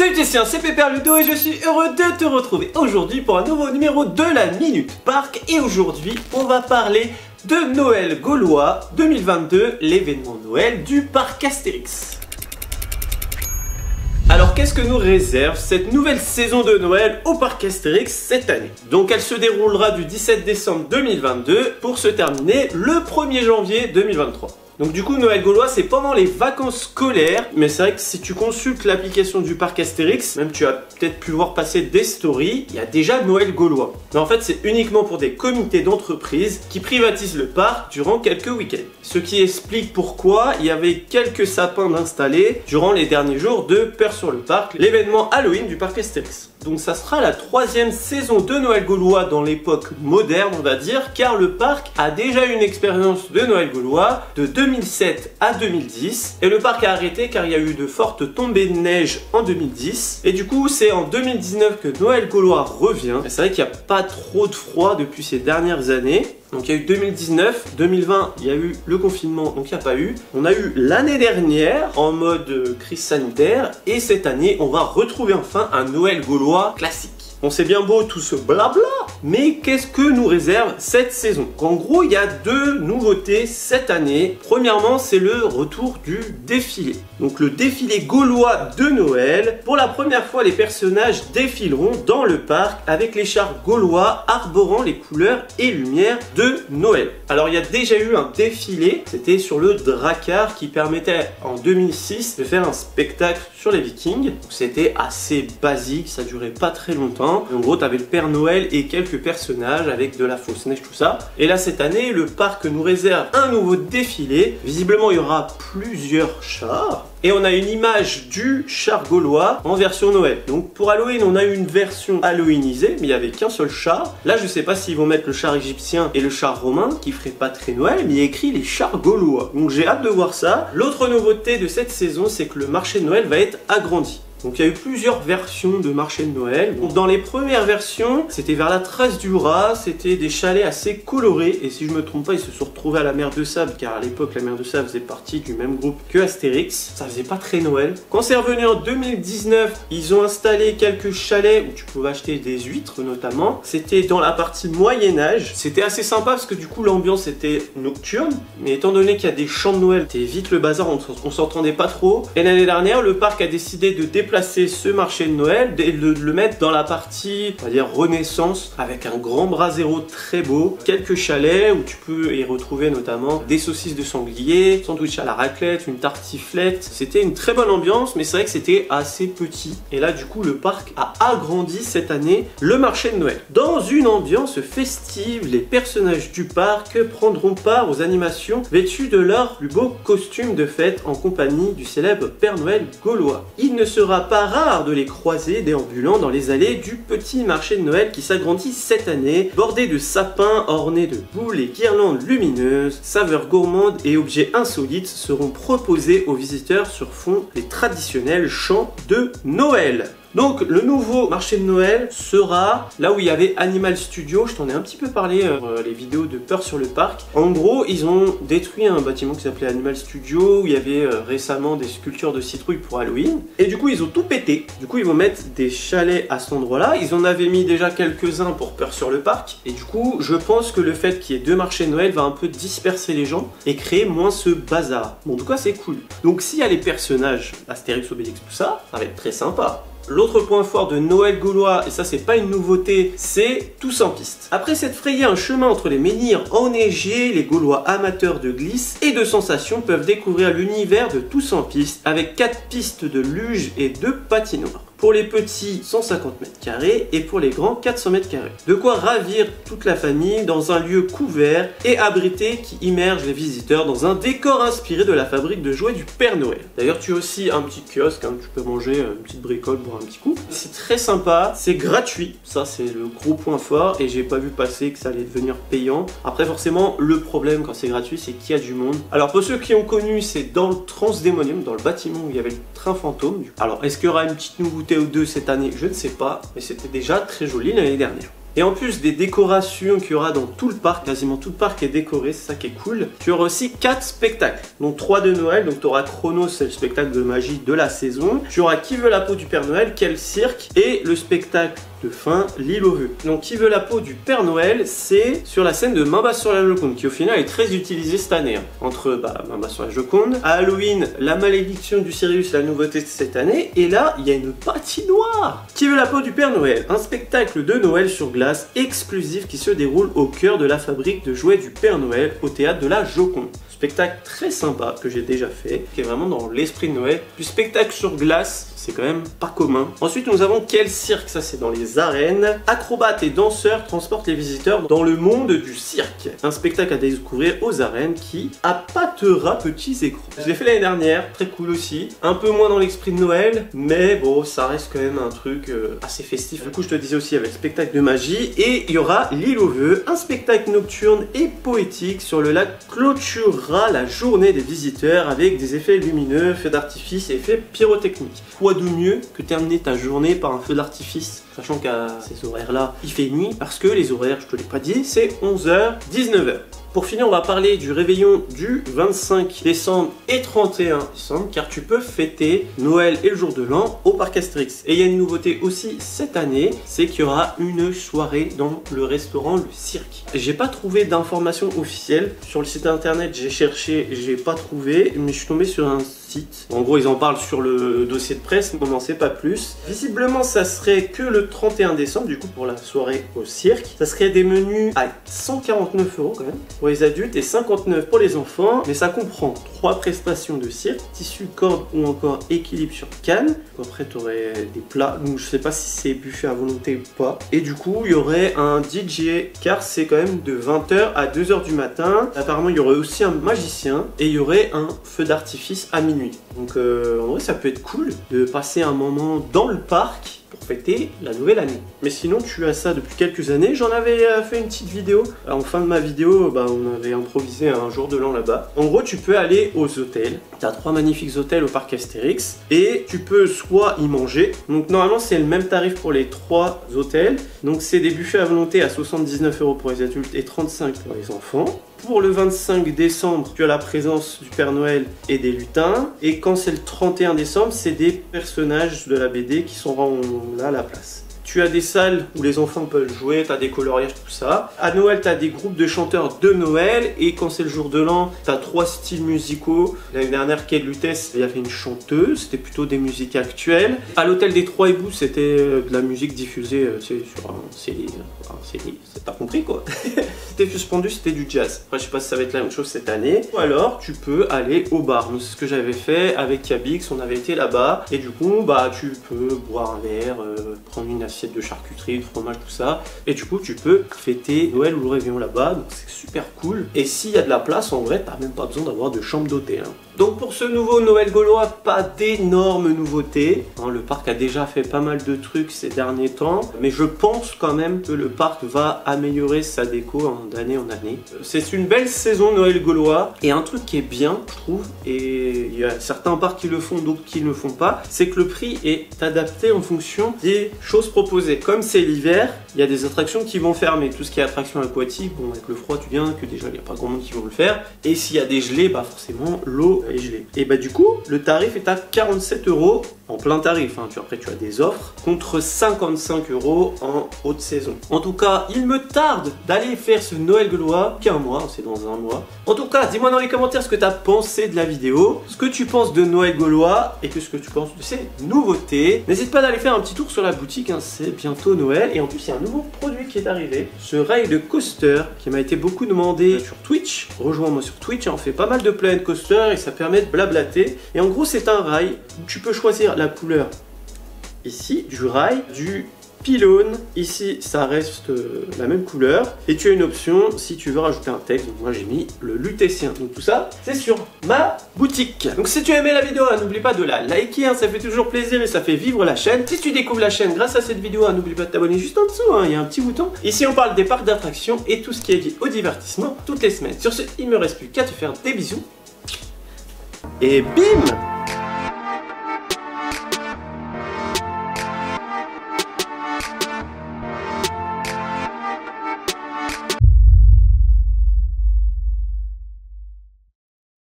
Salut Tessien, c'est Pépère Ludo et je suis heureux de te retrouver aujourd'hui pour un nouveau numéro de la Minute Parc. Et aujourd'hui, on va parler de Noël Gaulois 2022, l'événement Noël du parc Astérix. Alors qu'est-ce que nous réserve cette nouvelle saison de Noël au parc Astérix cette année? Donc elle se déroulera du 17 décembre 2022 pour se terminer le 1er janvier 2023. Donc du coup Noël Gaulois c'est pendant les vacances scolaires, mais c'est vrai que si tu consultes l'application du parc Astérix, même tu as peut-être pu voir passer des stories, il y a déjà Noël Gaulois. Mais en fait c'est uniquement pour des comités d'entreprise qui privatisent le parc durant quelques week-ends. Ce qui explique pourquoi il y avait quelques sapins d'installer durant les derniers jours de Peur sur le parc, l'événement Halloween du parc Astérix. Donc ça sera la 3e saison de Noël Gaulois dans l'époque moderne on va dire, car le parc a déjà eu une expérience de Noël Gaulois de 2007 à 2010 et le parc a arrêté car il y a eu de fortes tombées de neige en 2010 et du coup c'est en 2019 que Noël Gaulois revient. C'est vrai qu'il n'y a pas trop de froid depuis ces dernières années. Donc il y a eu 2019, 2020 il y a eu le confinement donc il n'y a pas eu. On a eu l'année dernière en mode crise sanitaire et cette année on va retrouver enfin un Noël Gaulois classique. Bon c'est bien beau tout ce blabla, mais qu'est-ce que nous réserve cette saison? En gros il y a deux nouveautés cette année. Premièrement c'est le retour du défilé. Donc le défilé gaulois de Noël. Pour la première fois les personnages défileront dans le parc avec les chars gaulois arborant les couleurs et lumières de Noël. Alors il y a déjà eu un défilé, c'était sur le Drakkar qui permettait en 2006 de faire un spectacle sur les Vikings. C'était assez basique, ça durait pas très longtemps. En gros, tu avais le Père Noël et quelques personnages avec de la fausse neige, tout ça. Et là, cette année, le parc nous réserve un nouveau défilé. Visiblement, il y aura plusieurs chars. Et on a une image du char gaulois en version Noël. Donc pour Halloween, on a eu une version halloweenisée, mais il n'y avait qu'un seul char. Là, je sais pas s'ils vont mettre le char égyptien et le char romain, qui ferait pas très Noël, mais il y a écrit les chars gaulois. Donc j'ai hâte de voir ça. L'autre nouveauté de cette saison, c'est que le marché de Noël va être agrandi. Donc il y a eu plusieurs versions de marché de Noël. Donc, dans les premières versions, c'était vers la Trace du Raz, c'était des chalets assez colorés. Et si je me trompe pas, ils se sont retrouvés à la Mer de Sable, car à l'époque la Mer de Sable faisait partie du même groupe que Astérix. Ça faisait pas très Noël. Quand c'est revenu en 2019, ils ont installé quelques chalets où tu pouvais acheter des huîtres notamment. C'était dans la partie Moyen-Âge. C'était assez sympa parce que du coup l'ambiance était nocturne. Mais étant donné qu'il y a des chants de Noël, c'était vite le bazar, on s'entendait pas trop. Et l'année dernière, le parc a décidé de déplacer ce marché de Noël et de le mettre dans la partie, on va dire, Renaissance, avec un grand brasero très beau, quelques chalets où tu peux y retrouver notamment des saucisses de sanglier, sandwich à la raclette, une tartiflette. C'était une très bonne ambiance, mais c'est vrai que c'était assez petit. Et là, du coup, le parc a agrandi cette année le marché de Noël. Dans une ambiance festive, les personnages du parc prendront part aux animations vêtus de leur plus beau costume de fête en compagnie du célèbre Père Noël gaulois. Il ne sera pas rare de les croiser déambulant dans les allées du petit marché de Noël qui s'agrandit cette année, bordé de sapins ornés de boules et guirlandes lumineuses. Saveurs gourmandes et objets insolites seront proposés aux visiteurs sur fond des traditionnels chants de Noël. Donc le nouveau marché de Noël sera là où il y avait Animal Studio. Je t'en ai un petit peu parlé les vidéos de Peur sur le parc. En gros ils ont détruit un bâtiment qui s'appelait Animal Studio où il y avait récemment des sculptures de citrouilles pour Halloween. Et du coup ils ont tout pété. Du coup ils vont mettre des chalets à cet endroit là. Ils en avaient mis déjà quelques-uns pour Peur sur le parc. Et du coup je pense que le fait qu'il y ait deux marchés de Noël va un peu disperser les gens et créer moins ce bazar. Bon en tout cas c'est cool. Donc s'il y a les personnages Astérix, Obélix, tout ça, ça va être très sympa. L'autre point fort de Noël Gaulois, et ça c'est pas une nouveauté, c'est Tous en piste. Après s'être frayé un chemin entre les menhirs enneigés, les Gaulois amateurs de glisse et de sensations peuvent découvrir l'univers de Tous en piste avec 4 pistes de luge et 2 patinoires. Pour les petits, 150 m² et pour les grands, 400 m². De quoi ravir toute la famille dans un lieu couvert et abrité qui immerge les visiteurs dans un décor inspiré de la fabrique de jouets du Père Noël. D'ailleurs, tu as aussi un petit kiosque, tu peux manger une petite bricole pour un petit coup. C'est très sympa, c'est gratuit, ça c'est le gros point fort et j'ai pas vu passer que ça allait devenir payant. Après forcément, le problème quand c'est gratuit, c'est qu'il y a du monde. Alors pour ceux qui ont connu, c'est dans le Transdémonium, dans le bâtiment où il y avait le train fantôme. Alors est-ce qu'il y aura une petite nouveauté ou deux cette année? Je ne sais pas, mais c'était déjà très joli l'année dernière. Et en plus des décorations qu'il y aura dans tout le parc, quasiment tout le parc est décoré, c'est ça qui est cool. Tu auras aussi 4 spectacles, donc 3 de Noël, donc tu auras Chronos, c'est le spectacle de magie de la saison. Tu auras Qui veut la peau du Père Noël, Quel cirque, et le spectacle de fin, L'île aux vœux. Donc Qui veut la peau du Père Noël, c'est sur la scène de Mamba sur la Joconde, qui au final est très utilisée cette année, hein. Entre Mamba sur la Joconde, à Halloween, la malédiction du Sirius, la nouveauté de cette année, et là, il y a une patinoire. Qui veut la peau du Père Noël, un spectacle de Noël sur glace exclusif qui se déroule au cœur de la fabrique de jouets du Père Noël au théâtre de la Joconde. Spectacle très sympa que j'ai déjà fait, qui est vraiment dans l'esprit de Noël. Du spectacle sur glace, c'est quand même pas commun. Ensuite, nous avons Quel cirque, ça c'est dans les arènes. Acrobates et danseurs transportent les visiteurs dans le monde du cirque. Un spectacle à découvrir aux arènes qui appâtera petits et gros. Je l'ai fait l'année dernière, très cool aussi. Un peu moins dans l'esprit de Noël, mais bon, ça reste quand même un truc assez festif. Du coup, je te disais aussi avec le spectacle de magie. Et il y aura L'île aux vœux, un spectacle nocturne et poétique sur le lac clôturera la journée des visiteurs avec des effets lumineux, feux d'artifice et effets pyrotechniques. Quoi de mieux que terminer ta journée par un feu d'artifice, sachant qu'à ces horaires-là, il fait nuit, parce que les horaires, je te l'ai pas dit, c'est 11h, 19h. Pour finir, on va parler du réveillon du 25 décembre et 31 décembre, car tu peux fêter Noël et le jour de l'an au parc Astérix. Et il y a une nouveauté aussi cette année, c'est qu'il y aura une soirée dans le restaurant Le Cirque. J'ai pas trouvé d'informations officielles. Sur le site internet, j'ai cherché, j'ai pas trouvé, mais je suis tombé sur un site. En gros, ils en parlent sur le dossier de presse, mais on n'en sait pas plus. Visiblement, ça serait que le 31 décembre, du coup, pour la soirée au cirque. Ça serait des menus à 149 € quand même pour les adultes et 59 pour les enfants, mais ça comprend 3 prestations de cirque, tissu, corde ou encore équilibre sur canne. Après tu aurais des plats, donc je sais pas si c'est buffet à volonté ou pas, et du coup il y aurait un DJ car c'est quand même de 20h à 2h du matin. Apparemment il y aurait aussi un magicien et il y aurait un feu d'artifice à minuit. Donc en vrai ça peut être cool de passer un moment dans le parc pour fêter la nouvelle année. Mais sinon tu as ça depuis quelques années. J'en avais fait une petite vidéo. En fin de ma vidéo, on avait improvisé un jour de l'an là-bas. En gros, tu peux aller aux hôtels. Tu as 3 magnifiques hôtels au parc Astérix et tu peux soit y manger. Donc normalement c'est le même tarif pour les 3 hôtels. Donc c'est des buffets à volonté à 79 € pour les adultes et 35 pour les enfants. Pour le 25 décembre, tu as la présence du Père Noël et des lutins. Et quand c'est le 31 décembre, c'est des personnages de la BD qui seront là à la place. Tu as des salles où les enfants peuvent jouer, tu as des coloriages, tout ça. À Noël, tu as des groupes de chanteurs de Noël. Et quand c'est le jour de l'an, tu as 3 styles musicaux. L'année dernière, Quai de Lutèce, il y avait une chanteuse. C'était plutôt des musiques actuelles. À l'hôtel des Trois Hiboux, c'était de la musique diffusée sur un CD. T'as compris quoi. C'était suspendu, c'était du jazz. Après, je sais pas si ça va être la même chose cette année. Ou alors, tu peux aller au bar. C'est ce que j'avais fait avec Kabix. On avait été là-bas. Et du coup, tu peux boire un verre, prendre une assiette de charcuterie, de fromage, tout ça. Et du coup, tu peux fêter Noël ou le réveillon là-bas. Donc, c'est super cool. Et s'il y a de la place, en vrai, t'as même pas besoin d'avoir de chambre d'hôtel. Donc, pour ce nouveau Noël gaulois, pas d'énormes nouveautés. Le parc a déjà fait pas mal de trucs ces derniers temps. Mais je pense quand même que le parc va améliorer sa déco d'année en année. C'est une belle saison Noël gaulois. Et un truc qui est bien, je trouve, et il y a certains parcs qui le font, d'autres qui ne le font pas, c'est que le prix est adapté en fonction des choses proposées. Comme c'est l'hiver, il y a des attractions qui vont fermer. Tout ce qui est attraction aquatique, bon, avec le froid, tu viens que déjà il n'y a pas grand monde qui vont le faire. Et s'il y a des gelées, forcément l'eau est gelée. Et du coup, le tarif est à 47 € en plein tarif. Après, tu as des offres contre 55 € en haute saison. En tout cas, il me tarde d'aller faire ce Noël gaulois qu'un mois, c'est dans un mois. En tout cas, dis-moi dans les commentaires ce que tu as pensé de la vidéo, ce que tu penses de Noël gaulois et ce que tu penses de ces nouveautés. N'hésite pas d'aller faire un petit tour sur la boutique, c'est bientôt Noël. Et en plus, il y a un nouveau produit qui est arrivé, ce rail de coaster qui m'a été beaucoup demandé sur Twitch. Rejoins-moi sur Twitch, on fait pas mal de planet coaster et ça permet de blablater. Et en gros, c'est un rail où tu peux choisir la couleur ici du rail, du pylône. Ici, ça reste la même couleur. Et tu as une option si tu veux rajouter un texte. Donc moi, j'ai mis le lutétien. Donc tout ça, c'est sur ma boutique. Donc si tu as aimé la vidéo, n'oublie pas de la liker. Ça fait toujours plaisir et ça fait vivre la chaîne. Si tu découvres la chaîne grâce à cette vidéo, n'oublie pas de t'abonner juste en dessous. Il y a un petit bouton. Ici, on parle des parcs d'attractions et tout ce qui est lié au divertissement toutes les semaines. Sur ce, il me reste plus qu'à te faire des bisous. Et bim!